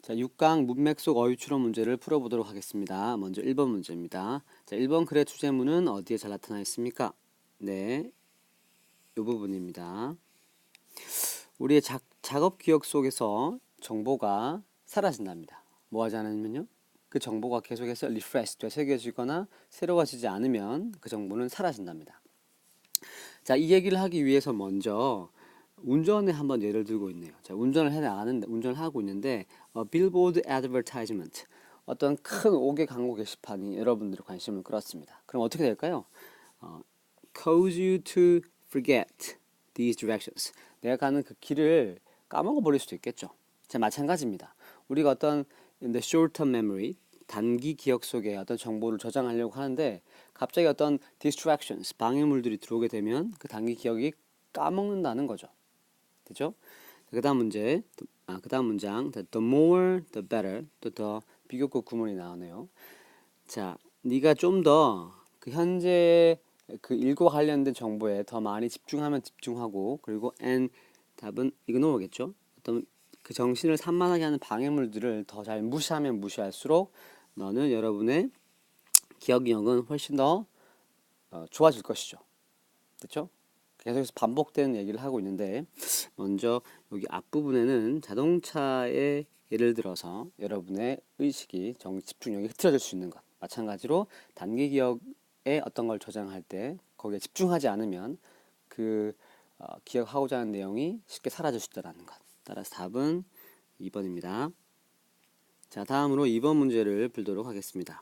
자, 6강 문맥 속 어휘 추론 문제를 풀어보도록 하겠습니다. 먼저 1번 문제입니다. 자, 1번 글의 주제문은 어디에 잘 나타나 있습니까? 네, 이 부분입니다. 우리의 작업 기억 속에서 정보가 사라진답니다. 뭐 하지 않으면요? 그 정보가 계속해서 리프레시, 되새겨지거나 새로워지지 않으면 그 정보는 사라진답니다. 자, 이 얘기를 하기 위해서 먼저 운전에 한번 예를 들고 있네요. 자, 운전을 하고 있는데 빌보드 애드버타이즈먼트, 어떤 큰 5개 광고 게시판이 여러분들의 관심을 끌었습니다. 그럼 어떻게 될까요? Cause you to forget these directions. 내가 가는 그 길을 까먹어 버릴 수도 있겠죠. 자, 마찬가지입니다. 우리가 어떤 in the short-term memory, 단기 기억 속에 어떤 정보를 저장하려고 하는데 갑자기 어떤 distractions, 방해물들이 들어오게 되면 그 단기 기억이 까먹는다는 거죠. 되죠? 그다음 문제, 그다음 문장, the more, the better, 또 더 비교급 구문이 나오네요. 자, 네가 좀 더 그 현재 그 일과 관련된 정보에 더 많이 집중하면 집중하고, 그리고 and 답은 ignore겠죠. 어떤 그 정신을 산만하게 하는 방해물들을 더 잘 무시하면 무시할수록 너는 여러분의 기억력은 훨씬 더 좋아질 것이죠. 됐죠? 계속해서 반복되는 얘기를 하고 있는데, 먼저 여기 앞부분에는 자동차의 예를 들어서 여러분의 의식이 집중력이 흐트러질 수 있는 것, 마찬가지로 단기 기억에 어떤 걸 저장할 때 거기에 집중하지 않으면 그 기억하고자 하는 내용이 쉽게 사라질 수 있다는 것. 따라서 답은 2번입니다. 자, 다음으로 2번 문제를 풀도록 하겠습니다.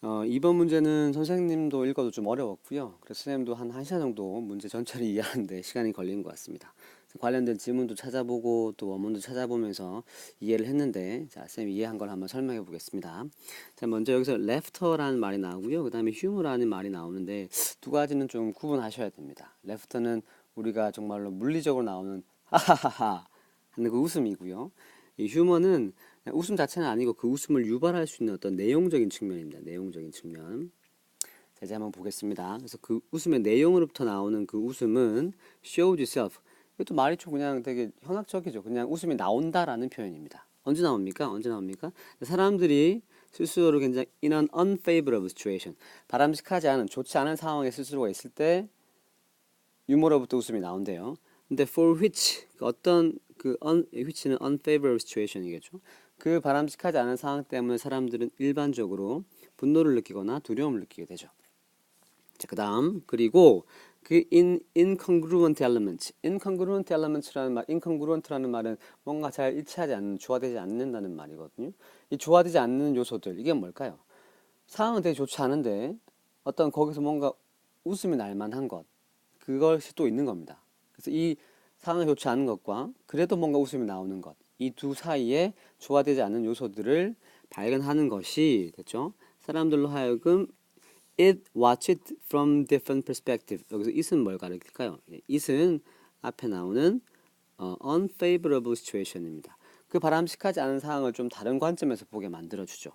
2번 문제는 선생님도 읽어도 좀 어려웠고요. 그래서 선생님도 한 1시간 정도 문제 전체를 이해하는데 시간이 걸린 것 같습니다. 관련된 지문도 찾아보고 또 원문도 찾아보면서 이해를 했는데, 자, 선생님이 이해한 걸 한번 설명해 보겠습니다. 자, 먼저 여기서 laughter라는 말이 나오고요. 그 다음에 humor라는 말이 나오는데 두 가지는 좀 구분하셔야 됩니다. laughter는 우리가 정말로 물리적으로 나오는 하하하하 하는 그 웃음이고요. 이 휴머는 웃음 자체는 아니고 그 웃음을 유발할 수 있는 어떤 내용적인 측면입니다. 내용적인 측면. 자, 이제 한번 보겠습니다. 그래서 그 웃음의 내용으로부터 나오는 그 웃음은 show yourself. 이것도 말이 좀 그냥 되게 현학적이죠. 그냥 웃음이 나온다라는 표현입니다. 언제 나옵니까? 언제 나옵니까? 사람들이 스스로를 굉장히 in an unfavorable situation, 바람직하지 않은, 좋지 않은 상황에 스스로가 있을 때 유머로부터 웃음이 나온대요. 근데 for which, 어떤 which는 unfavorable situation이겠죠. 그 바람직하지 않은 상황 때문에 사람들은 일반적으로 분노를 느끼거나 두려움을 느끼게 되죠. 자, 그다음, 그리고 그 incongruent incongruent라는 말은 뭔가 잘 일치하지 않는, 조화되지 않는다는 말이거든요. 이 조화되지 않는 요소들, 이게 뭘까요? 상황은 되게 좋지 않은데 어떤 거기서 뭔가 웃음이 날 만한 것, 그것이 또 있는 겁니다. 그래서 이 상황이 좋지 않은 것과 그래도 뭔가 웃음이 나오는 것, 이 두 사이에 조화되지 않는 요소들을 발견하는 것이, 됐죠? 사람들로 하여금 watch it from different perspective. 여기서 it은 뭘 가리킬까요? it은 앞에 나오는 unfavorable situation입니다. 그 바람직하지 않은 상황을 좀 다른 관점에서 보게 만들어주죠.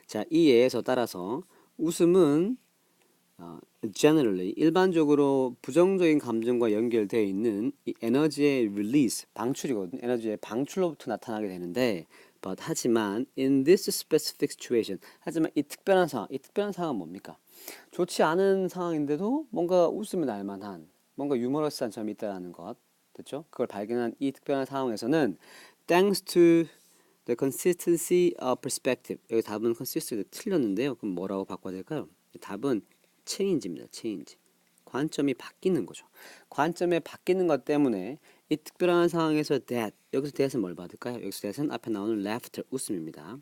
자, 이 예에서 따라서 웃음은 generally, 일반적으로 부정적인 감정과 연결되어 있는 이 에너지의 release, 방출이거든요. 에너지의 방출로부터 나타나게 되는데, 하지만 in this specific situation, 하지만 이 특별한 상황은 뭡니까? 좋지 않은 상황인데도 뭔가 웃음이 날 만한, 뭔가 유머러스한 점이 있다는 것, 됐죠? 그걸 발견한 이 특별한 상황에서는 thanks to the consistency of perspective, 여기 답은 consistently 틀렸는데요. 그럼 뭐라고 바꿔야 될까요? 답은 change입니다. change. 관점이 바뀌는 거죠. 관점이 바뀌는 것 때문에 이 특별한 상황에서 that, 여기서 that은 뭘 받을까요? 여기서 that은 앞에 나오는 laughter, 웃음입니다.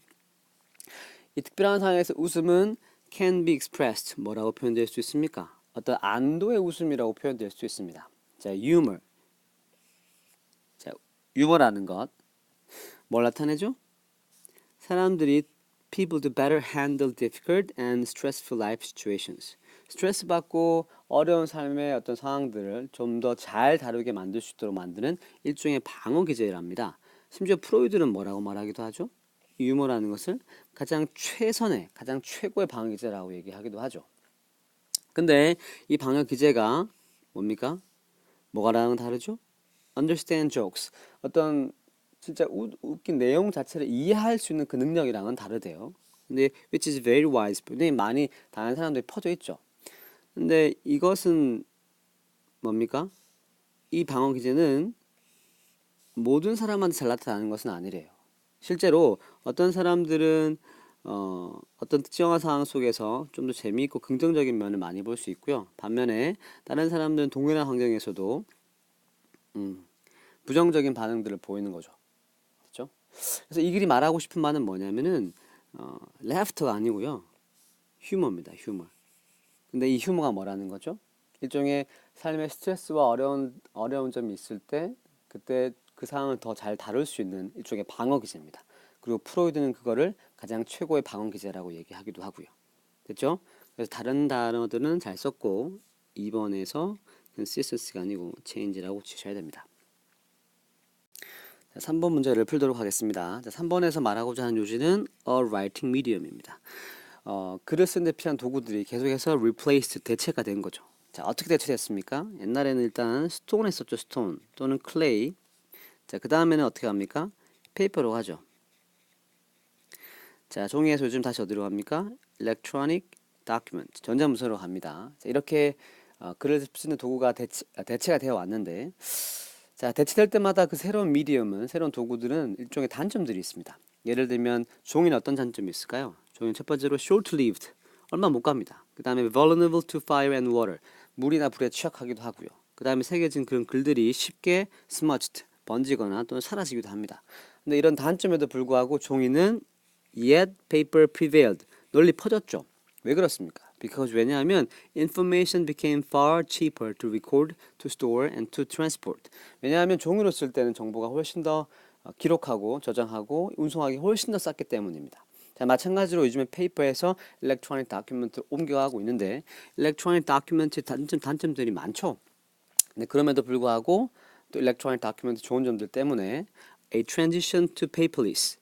이 특별한 상황에서 웃음은 can be expressed, 뭐라고 표현될 수 있습니까? 어떤 안도의 웃음이라고 표현될 수 있습니다. 자, humor. 자, 유머라는 것, 뭘 나타내죠? 사람들이 people to better handle difficult and stressful life situations. 스트레스 받고 어려운 삶의 어떤 상황들을 좀 더 잘 다루게 만들 수 있도록 만드는 일종의 방어 기제랍니다. 심지어 프로이드는 뭐라고 말하기도 하죠? 유머라는 것을 가장 최선의, 가장 최고의 방어 기제라고 얘기하기도 하죠. 근데 이 방어 기제가 뭡니까? 뭐가랑 다르죠? understand jokes. 어떤 진짜 웃긴 내용 자체를 이해할 수 있는 그 능력이랑은 다르대요. 근데 which is very wise. 굉장히 많이 다른 사람들이 퍼져 있죠. 근데 이것은 뭡니까? 이 방어 기제는 모든 사람한테 잘 나타나는 것은 아니래요. 실제로 어떤 사람들은 어떤 특정한 상황 속에서 좀 더 재미있고 긍정적인 면을 많이 볼 수 있고요. 반면에 다른 사람들은 동일한 환경에서도 부정적인 반응들을 보이는 거죠. 그렇죠? 그래서 이 글이 말하고 싶은 말은 뭐냐면은 laughter가 아니고요. 휴머입니다. 휴머. 근데 이 휴머가 뭐라는 거죠? 일종의 삶의 스트레스와 어려운 점이 있을 때 그때 그 상황을 더 잘 다룰 수 있는 일종의 방어 기제입니다. 그리고 프로이드는 그거를 가장 최고의 방어 기제라고 얘기하기도 하고요. 됐죠? 그래서 다른 단어들은 잘 썼고 2번에서 consistency가 아니고 change라고 치셔야 됩니다. 자, 3번 문제를 풀도록 하겠습니다. 자, 3번에서 말하고자 하는 요지는 a writing medium입니다. 글을 쓰는 데 필요한 도구들이 계속해서 replaced, 대체가 된 거죠. 자, 어떻게 대체됐습니까? 옛날에는 일단 스톤 했었죠, 스톤 또는 clay. 자, 그 다음에는 어떻게 합니까? 페이퍼로 하죠. 자, 종이에서 요즘 다시 어디로 갑니까? electronic document, 전자문서로 갑니다. 자, 이렇게 글을 쓰는 도구가 대체가 되어 왔는데, 자, 대체될 때마다 그 새로운 미디엄은, 새로운 도구들은 일종의 단점들이 있습니다. 예를 들면 종이는 어떤 단점이 있을까요? 종이는 첫 번째로 short-lived, 얼마 못 갑니다. 그 다음에 vulnerable to fire and water, 물이나 불에 취약하기도 하고요. 그 다음에 새겨진 그런 글들이 쉽게 smudged, 번지거나 또는 사라지기도 합니다. 근데 이런 단점에도 불구하고 종이는 yet paper prevailed, 널리 퍼졌죠. 왜 그렇습니까? Because 왜냐하면 information became far cheaper to record, to store, and to transport. 왜냐하면 종이로 쓸 때는 정보가 훨씬 더 기록하고 저장하고 운송하기 훨씬 더 쌌기 때문입니다. 자, 마찬가지로 요즘에 페이퍼에서 일렉트로닉 다큐멘트를 옮겨가고 있는데 일렉트로닉 다큐멘트의 단점들이 많죠. 근데 그럼에도 불구하고 또 일렉트로닉 다큐멘트 좋은 점들 때문에 a transition to paperless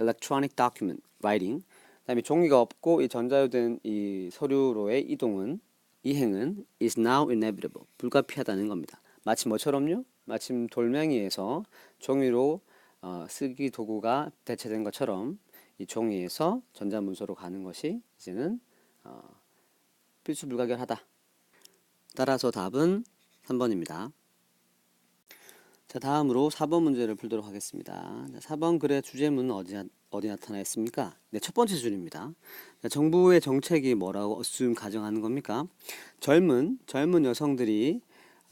electronic document writing, 그다음에 종이가 없고 이 전자유된 이 서류로의 이행은 is now inevitable, 불가피하다는 겁니다. 마치 뭐처럼요? 마침 돌멩이에서 종이로 쓰기 도구가 대체된 것처럼 이 종이에서 전자문서로 가는 것이 이제는 필수불가결하다. 따라서 답은 3번입니다. 자, 다음으로 4번 문제를 풀도록 하겠습니다. 자, 4번 글의 주제문은 어디 나타나 있습니까? 네, 첫 번째 줄입니다. 자, 정부의 정책이 뭐라고 가정하는 겁니까? 젊은 여성들이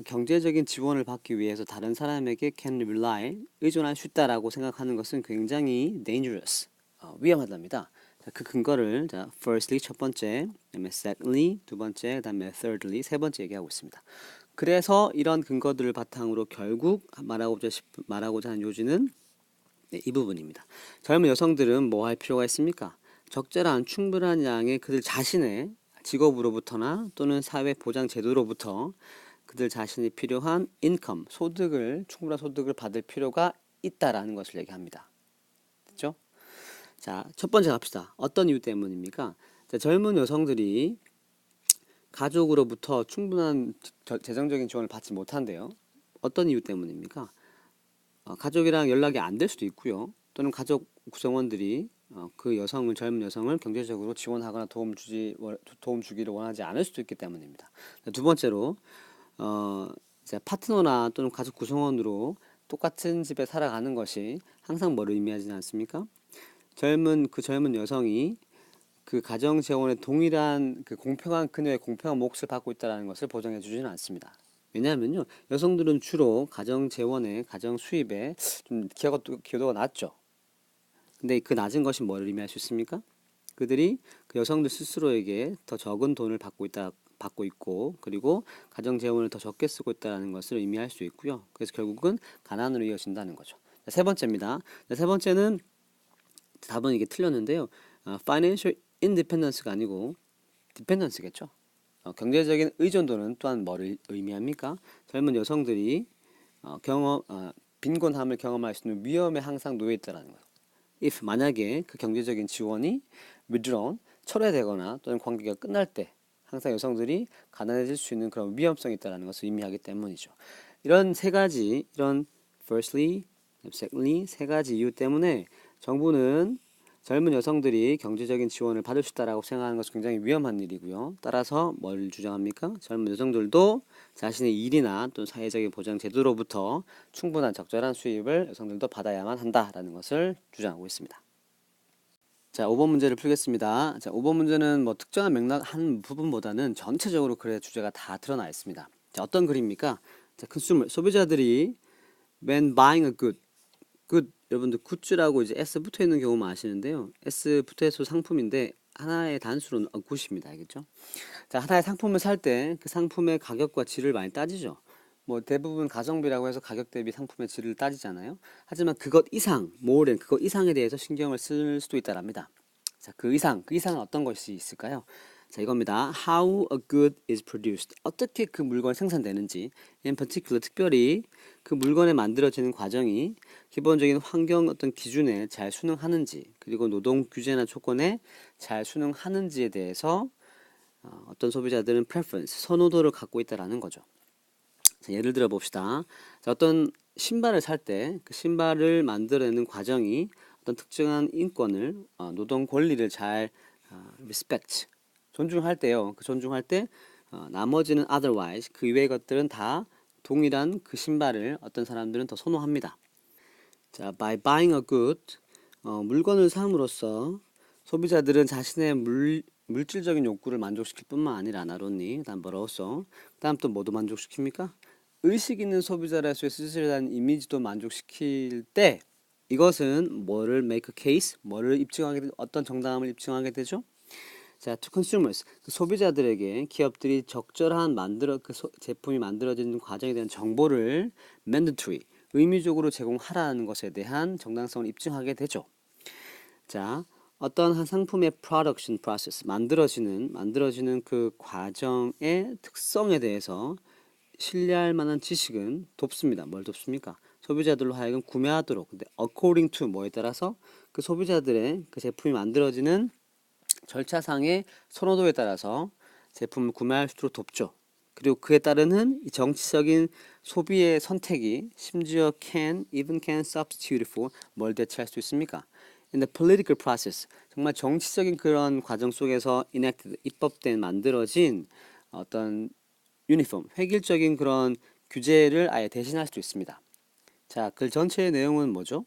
경제적인 지원을 받기 위해서 다른 사람에게 can rely, 의존할 수 있다라고 생각하는 것은 굉장히 dangerous, 위험하답니다. 자, 그 근거를 firstly 첫 번째, 그다음에 secondly 두 번째, 그다음에 thirdly 세 번째 얘기하고 있습니다. 그래서 이런 근거들을 바탕으로 결국 말하고자 하는 요지는 이 부분입니다. 젊은 여성들은 뭐 할 필요가 있습니까? 적절한 충분한 양의 그들 자신의 직업으로부터나 또는 사회 보장 제도로부터 그들 자신이 필요한 인컴, 충분한 소득을 받을 필요가 있다라는 것을 얘기합니다. 됐죠? 자, 첫 번째 갑시다. 어떤 이유 때문입니까? 자, 젊은 여성들이 가족으로부터 충분한 재정적인 지원을 받지 못한대요. 어떤 이유 때문입니까? 가족이랑 연락이 안 될 수도 있고요. 또는 가족 구성원들이 그 젊은 여성을 경제적으로 지원하거나 도움 주기를 원하지 않을 수도 있기 때문입니다. 두 번째로 이제 파트너나 또는 가족 구성원으로 똑같은 집에 살아가는 것이 항상 뭐를 의미하지 않습니까? 젊은 여성이 그 가정 재원의 동일한 그녀의 공평한 몫을 받고 있다는 것을 보장해 주지는 않습니다. 왜냐하면요, 여성들은 주로 가정 재원의 가정 수입에 좀 기여도가 낮죠. 근데 그 낮은 것이 뭐를 의미할 수 있습니까? 그들이 그 여성들 스스로에게 더 적은 돈을 받고 있고, 그리고 가정 재원을 더 적게 쓰고 있다는 것을 의미할 수 있고요. 그래서 결국은 가난으로 이어진다는 거죠. 세 번째입니다. 세 번째는 답은 이게 틀렸는데요. financial independence가 아니고 dependence겠죠. 경제적인 의존도는 또한 뭐를 의미합니까? 젊은 여성들이 빈곤함을 경험할 수 있는 위험에 항상 놓여 있다는 거예요. if 만약에 그 경제적인 지원이 withdrawn, 철회되거나 또는 관계가 끝날 때 항상 여성들이 가난해질 수 있는 그런 위험성이 있다는 것을 의미하기 때문이죠. 이런 세 가지, firstly, Exactly. 세 가지 이유 때문에 정부는 젊은 여성들이 경제적인 지원을 받을 수 있다라고 생각하는 것은 굉장히 위험한 일이고요. 따라서 뭘 주장합니까? 젊은 여성들도 자신의 일이나 또는 사회적인 보장 제도로부터 충분한 적절한 수입을 여성들도 받아야만 한다라는 것을 주장하고 있습니다. 자, 5번 문제를 풀겠습니다. 자, 5번 문제는 뭐 특정한 맥락 한 부분보다는 전체적으로 글의 주제가 다 드러나 있습니다. 자, 어떤 글입니까? 자, 컨슈머, 소비자들이 when buying a good, good, 여러분들 굿즈라고 이제 S 붙어 있는 경우만 아시는데요. S 붙어 있어 상품인데 하나의 단수로는 good입니다. 알겠죠? 자, 하나의 상품을 살 때 그 상품의 가격과 질을 많이 따지죠. 뭐 대부분 가성비라고 해서 가격 대비 상품의 질을 따지잖아요. 하지만 그것 이상, more than 그것 이상에 대해서 신경을 쓸 수도 있다랍니다. 자, 그 이상은 어떤 것이 있을까요? 자, 이겁니다. How a good is produced. 어떻게 그 물건이 생산되는지, in particular 특별히 그 물건에 만들어지는 과정이 기본적인 환경 어떤 기준에 잘 순응하는지, 그리고 노동 규제나 조건에 잘 순응하는지에 대해서 어떤 소비자들은 preference, 선호도를 갖고 있다라는 거죠. 자, 예를 들어 봅시다. 자, 어떤 신발을 살 때 그 신발을 만들어내는 과정이 어떤 특정한 인권을, 노동 권리를 잘 respect, 존중할 때요. 그 존중할 때 나머지는 otherwise, 그 이외의 것들은 다 동일한 그 신발을 어떤 사람들은 더 선호합니다. 자, by buying a good, 물건을 삼으로써 소비자들은 자신의 물질적인 욕구를 만족시킬 뿐만 아니라 나로니, 그다음 뭐로써, 그다음 또 뭐도 만족시킵니까? 의식 있는 소비자라서의 스스로에 이미지도 만족시킬 때 이것은 뭐를 make a case, 뭐를 입증하게, 어떤 정당함을 입증하게 되죠? 자, to consumers, 그 소비자들에게 기업들이 적절한 제품이 만들어지는 과정에 대한 정보를 mandatory, 의무적으로 제공하라는 것에 대한 정당성을 입증하게 되죠. 자, 어떤 한 상품의 production process, 만들어지는 그 과정의 특성에 대해서 신뢰할 만한 지식은 돕습니다. 뭘 돕습니까? 소비자들로 하여금 구매하도록. 근데 according to 뭐에 따라서 그 소비자들의 그 제품이 만들어지는 절차상의 선호도에 따라서 제품을 구매할 수 있도록 돕죠. 그리고 그에 따르는 정치적인 소비의 선택이 심지어 even can substitute for 뭘 대체할 수 있습니까? In the political process, 정말 정치적인 그런 과정 속에서 enacted, 입법된, 만들어진 어떤 유니폼, 획일적인 그런 규제를 아예 대신할 수도 있습니다. 자, 글 전체의 내용은 뭐죠?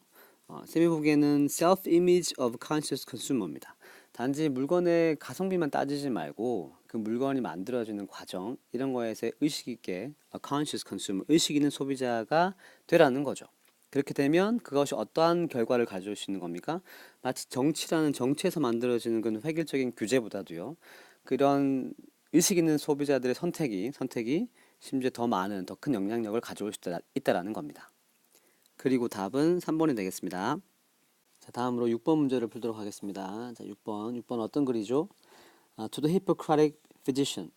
쌤이 보기에는 self-image of conscious consumer입니다. 단지 물건의 가성비만 따지지 말고 그 물건이 만들어지는 과정 이런 거에서 의식 있게 a conscious consumer, 의식 있는 소비자가 되라는 거죠. 그렇게 되면 그것이 어떠한 결과를 가져올 수 있는 겁니까? 마치 정치라는 정치에서 만들어지는 그런 획일적인 규제보다도요. 그런 의식 있는 소비자들의 선택이 심지어 더 많은 더 큰 영향력을 가져올 수 있다라는 겁니다. 그리고 답은 3번이 되겠습니다. 자, 다음으로 6번 문제를 풀도록 하겠습니다. 자, 6번 어떤 글이죠? To the Hippocratic physician.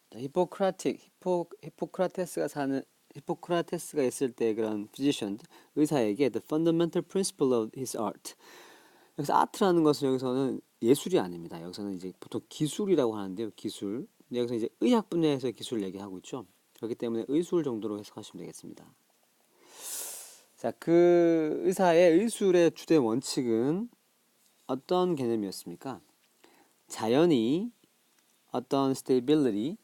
히포크라테스가 있을 때 그런 physician, 의사에게 the fundamental principle of his art. 여기서 art라는 것은 여기서는 예술이 아닙니다. 여기서는 이제 보통 기술이라고 하는데요. 기술. 근데 여기서 이제 의학 분야에서 기술을 얘기하고 있죠. 그렇기 때문에 의술 정도로 해석하시면 되겠습니다. 자, 그 의사의 의술의 주된 원칙은 어떤 개념이었습니까? 자연이 어떤 stability,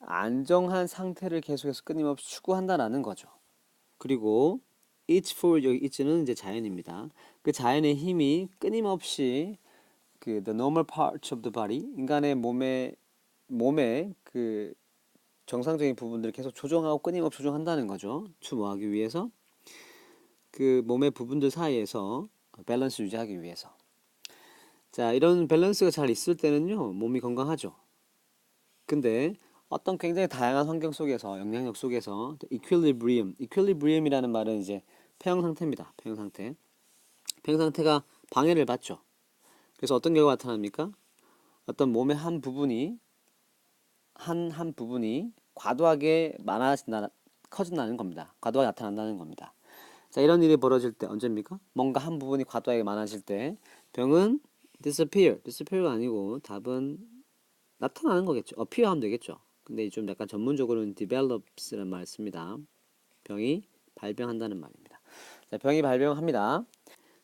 안정한 상태를 계속해서 끊임없이 추구한다라는 거죠. 그리고 each for 여기 each는 이제 자연입니다. 그 자연의 힘이 끊임없이 그 the normal parts of the body, 인간의 몸의 그 정상적인 부분들을 계속 조정하고 끊임없이 조정한다는 거죠. 뭐 하기 위해서? 그 몸의 부분들 사이에서 밸런스 유지하기 위해서. 자, 이런 밸런스가 잘 있을 때는요, 몸이 건강하죠. 근데 어떤 굉장히 다양한 환경 속에서, 영향력 속에서 equilibrium이라는 말은 이제 평형 상태입니다. 평형 상태. 평형 상태가 방해를 받죠. 그래서 어떤 결과가 나타납니까? 어떤 몸의 한 부분이 과도하게 커진다는 겁니다. 과도하게 나타난다는 겁니다. 자, 이런 일이 벌어질 때 언제입니까? 뭔가 한 부분이 과도하게 많아질 때 병은 disappear가 아니고 답은 나타나는 거겠죠. appear하면 되겠죠. 근데 좀 약간 전문적으로는 develops라는 말을 씁니다. 병이 발병한다는 말입니다. 자, 자, 병이 발병합니다.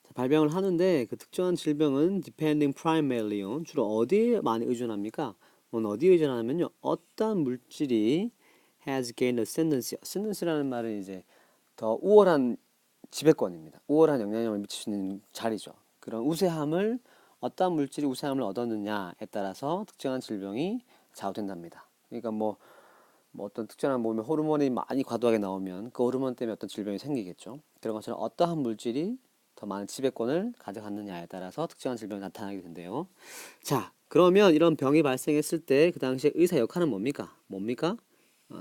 자, 발병을 하는데 그 특정한 질병은 depending primarily on 주로 어디에 많이 의존합니까? 어디에 의존하냐면요. 어떤 물질이 has gained ascendancy. ascendancy라는 말은 이제 더 우월한 지배권입니다. 우월한 영향력을 미칠 수 있는 자리죠. 그런 우세함을 어떤 물질이 우세함을 얻었느냐에 따라서 특정한 질병이 좌우된답니다. 그러니까 뭐 어떤 특정한 몸에 호르몬이 많이 과도하게 나오면 그 호르몬 때문에 어떤 질병이 생기겠죠. 그런 것처럼 어떠한 물질이 더 많은 지배권을 가져갔느냐에 따라서 특정한 질병이 나타나게 된대요. 자, 그러면 이런 병이 발생했을 때 그 당시에 의사 역할은 뭡니까?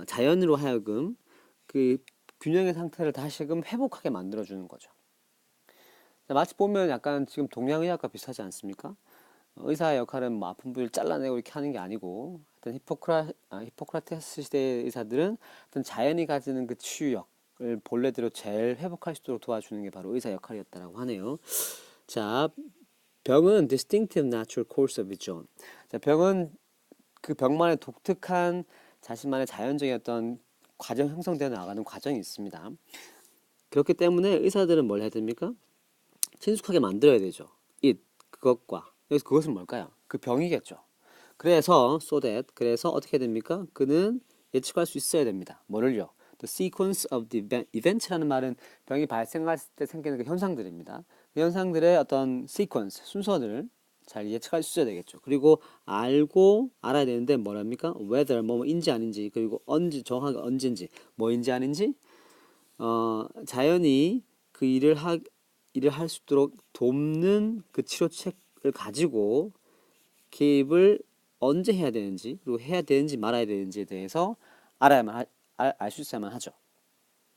자연으로 하여금 그 균형의 상태를 다시금 회복하게 만들어주는 거죠. 마치 보면 약간 지금 동양의학과 비슷하지 않습니까? 의사의 역할은 뭐 아픈 부위를 잘라내고 이렇게 하는 게 아니고, 어떤 히포크라테스 시대의 의사들은 어떤 자연이 가지는 그 치유력을 본래대로 제일 회복할 수 있도록 도와주는 게 바로 의사 역할이었다라고 하네요. 자, 병은 distinctive natural course of its own. 자, 병은 그 병만의 독특한 자신만의 자연적인 어떤 과정 형성되어 나가는 과정이 있습니다. 그렇기 때문에 의사들은 뭘 해야 됩니까? 친숙하게 만들어야 되죠. 그것과 여기서 그것은 뭘까요? 그 병이겠죠. 그래서 그래서 어떻게 됩니까? 그는 예측할 수 있어야 됩니다. 뭐를요? The sequence of the event라는 말은 병이 발생했을 때 생기는 그 현상들입니다. 그 현상들의 어떤 sequence, 순서들을 잘 예측할 수 있어야 되겠죠. 그리고 알아야 되는데 뭐랍니까? whether 뭐인지 아닌지, 그리고 정확하게 언제인지, 뭐인지 아닌지, 자연이 그 일을 할 수 있도록 돕는 그 치료책을 가지고 개입을 언제 해야 되는지, 그리고 해야 되는지 말아야 되는지에 대해서 알 수 있어야만 하죠.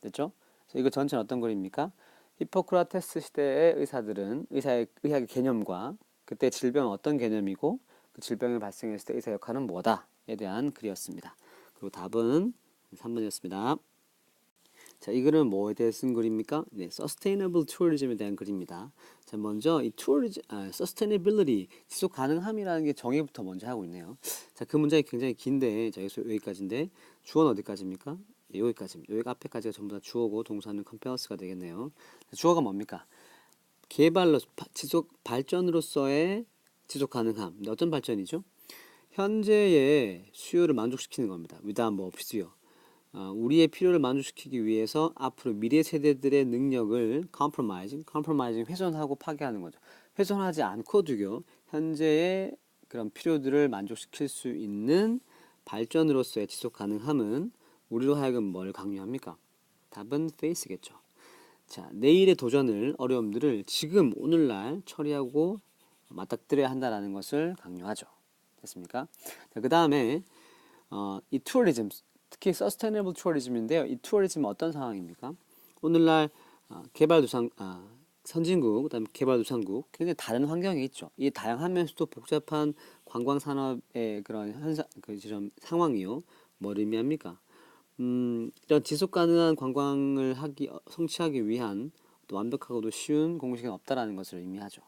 됐죠? 그래서 이거 전체는 어떤 글입니까? 히포크라테스 시대의 의사들은 의학의 개념과 그때 질병은 어떤 개념이고 그 질병이 발생했을 때 의사 역할은 뭐다에 대한 글이었습니다. 그리고 답은 3번이었습니다. 자, 이 글은 뭐에 대해 쓴 글입니까? 네, Sustainable Tourism에 대한 글입니다. 자, 먼저 이 Sustainability, 지속 가능함이라는 게 정의부터 먼저 하고 있네요. 자, 그 문장이 굉장히 긴데, 자, 여기까지인데, 주어는 어디까지입니까? 네, 여기까지입니다. 여기 앞에까지가 전부 다 주어고 동사는 컴페어스가 되겠네요. 자, 주어가 뭡니까? 발전으로서의 지속 가능함. 근데 어떤 발전이죠? 현재의 수요를 만족시키는 겁니다. without 뭐 없이요. 우리의 필요를 만족시키기 위해서 앞으로 미래 세대들의 능력을 compromising 훼손하고 파괴하는 거죠. 훼손하지 않고도요, 현재의 그런 필요들을 만족시킬 수 있는 발전으로서의 지속 가능함은 우리로 하여금 뭘 강요합니까? 답은 face겠죠. 자, 내일의 어려움들을 지금 오늘날 처리하고 맞닥뜨려야 한다라는 것을 강요하죠. 됐습니까? 그 다음에 이 투어리즘, 특히 서스테이너블 투어리즘인데요. 이 투어리즘은 어떤 상황입니까? 오늘날 선진국, 그다음에 개발도상국 굉장히 다른 환경이 있죠. 이 다양하면서도 복잡한 관광 산업의 그런 그런 상황이요. 뭘 의미합니까? 이런 지속 가능한 관광을 성취하기 위한 또 완벽하고도 쉬운 공식은 없다라는 것을 의미하죠.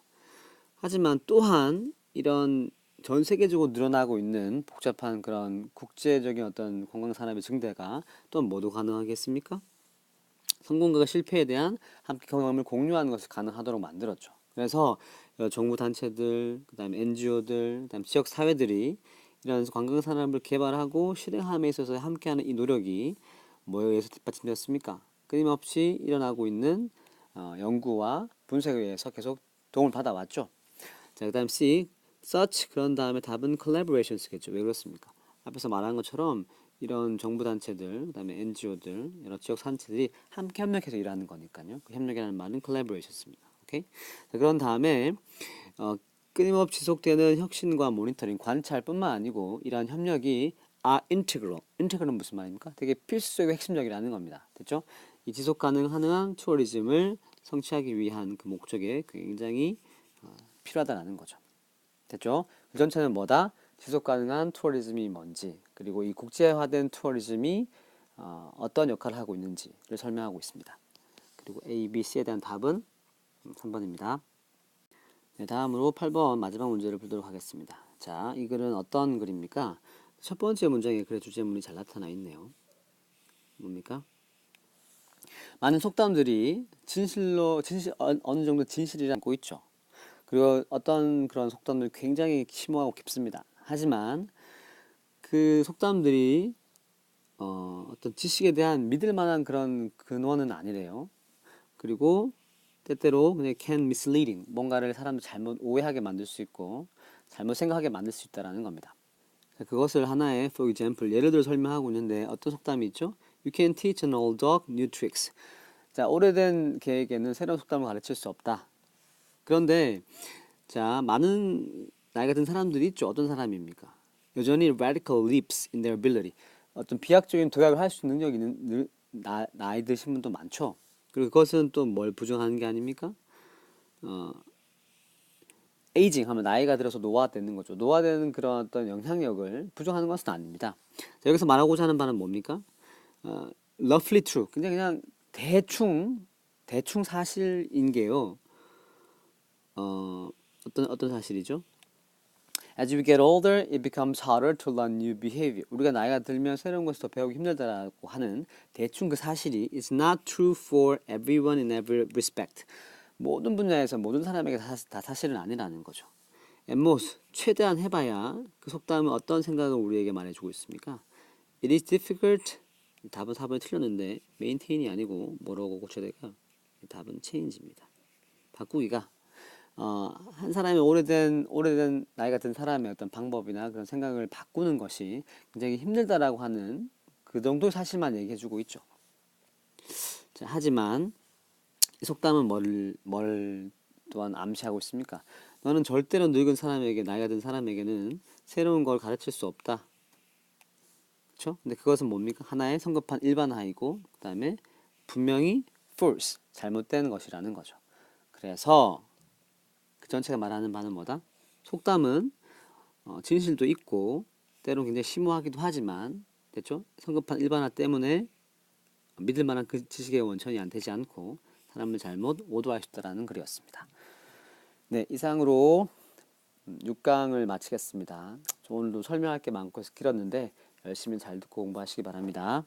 하지만 또한 이런 전 세계적으로 늘어나고 있는 복잡한 그런 국제적인 어떤 관광 산업의 증대가 또 모두 가능하겠습니까? 성공과 실패에 대한 함께 경험을 공유하는 것이 가능하도록 만들었죠. 그래서 정부 단체들, 그다음에 NGO들, 그다음에 지역 사회들이 이런 관광 산업을 개발하고 실행함에 있어서 함께하는 이 노력이 뭐에 의해서 뒷받침되었습니까? 끊임없이 일어나고 있는 연구와 분석에 의해서 계속 도움을 받아왔죠. 자, 그다음 C, 그런 다음에 답은 collaborations겠죠. 왜 그렇습니까? 앞에서 말한 것처럼 이런 정부 단체들, 그다음에 NGO들, 여러 지역 단체들이 함께 협력해서 일하는 거니까요. 그 협력이라는 말은 collaborations입니다. 오케이? 자, 그런 다음에 끊임없이 지속되는 혁신과 모니터링, 관찰뿐만 아니고 이러한 협력이 integral. integral은 무슨 말입니까? 되게 필수적이고 핵심적이라는 겁니다. 됐죠? 이 지속 가능한 투어리즘을 성취하기 위한 그 목적에 굉장히 필요하다는 거죠. 됐죠? 그 전체는 뭐다? 지속 가능한 투어리즘이 뭔지, 그리고 이 국제화된 투어리즘이 어떤 역할을 하고 있는지를 설명하고 있습니다. 그리고 A, B, C에 대한 답은 3번입니다. 네, 다음으로 8번 마지막 문제를 풀도록 하겠습니다. 자, 이 글은 어떤 글입니까? 첫 번째 문장에 글의 주제문이 잘 나타나 있네요. 뭡니까? 많은 속담들이 어느 정도 진실이라고 믿고 있죠. 그리고 어떤 그런 속담들 굉장히 심오하고 깊습니다. 하지만 그 속담들이 어떤 지식에 대한 믿을 만한 그런 근원은 아니래요. 그리고 때때로 그냥 can misleading, 뭔가를 사람을 잘못 오해하게 만들 수 있고 잘못 생각하게 만들 수 있다라는 겁니다. 그것을 하나의 for example 예를 들어 설명하고 있는데 어떤 속담이 있죠? You can teach an old dog new tricks. 자, 오래된 개에게는 새로운 속담을 가르칠 수 없다. 그런데 자, 많은 나이 같은 사람들이 있죠. 어떤 사람입니까? 여전히 radical leaps in their ability. 어떤 비약적인 도약을 할 수 있는 능력이 있는 나이 드신 분도 많죠. 그리고 그것은 또 뭘 부정하는 게 아닙니까? 에이징 하면 나이가 들어서 노화되는 거죠. 노화되는 그런 어떤 영향력을 부정하는 것은 아닙니다. 자, 여기서 말하고자 하는 바는 뭡니까? roughly true. 그냥 대충 사실인 게요. 어떤 사실이죠? As we get older, it becomes harder to learn new behavior. 우리가 나이가 들면 새로운 것을 더 배우기 힘들다라고 하는 대충 그 사실이 is not true for everyone in every respect. 모든 분야에서 모든 사람에게 다 사실은 아니라는 거죠. At most, 최대한 해봐야 그 속담은 어떤 생각을 우리에게 말해주고 있습니까? It is difficult. 답은 4번이 틀렸는데 maintain이 아니고 뭐라고 고쳐야 될까요? 답은 change입니다. 바꾸기가 한 사람의 오래된 나이가 든 사람의 어떤 방법이나 그런 생각을 바꾸는 것이 굉장히 힘들다라고 하는 그 정도 사실만 얘기해주고 있죠. 자, 하지만 이 속담은 뭘 또한 암시하고 있습니까? 너는 절대로 늙은 사람에게 나이가 든 사람에게는 새로운 걸 가르칠 수 없다. 그렇죠? 근데 그것은 뭡니까? 하나의 성급한 일반화이고 그다음에 분명히 false, 잘못된 것이라는 거죠. 그래서 그 전체가 말하는 바는 뭐다? 속담은 진실도 있고 때로는 굉장히 심오하기도 하지만 됐죠? 성급한 일반화 때문에 믿을 만한 그 지식의 원천이 안 되지 않고 사람을 잘못 오도할 수 있다는 글이었습니다. 네, 이상으로 6강을 마치겠습니다. 오늘도 설명할 게 많고 해서 길었는데 열심히 잘 듣고 공부하시기 바랍니다.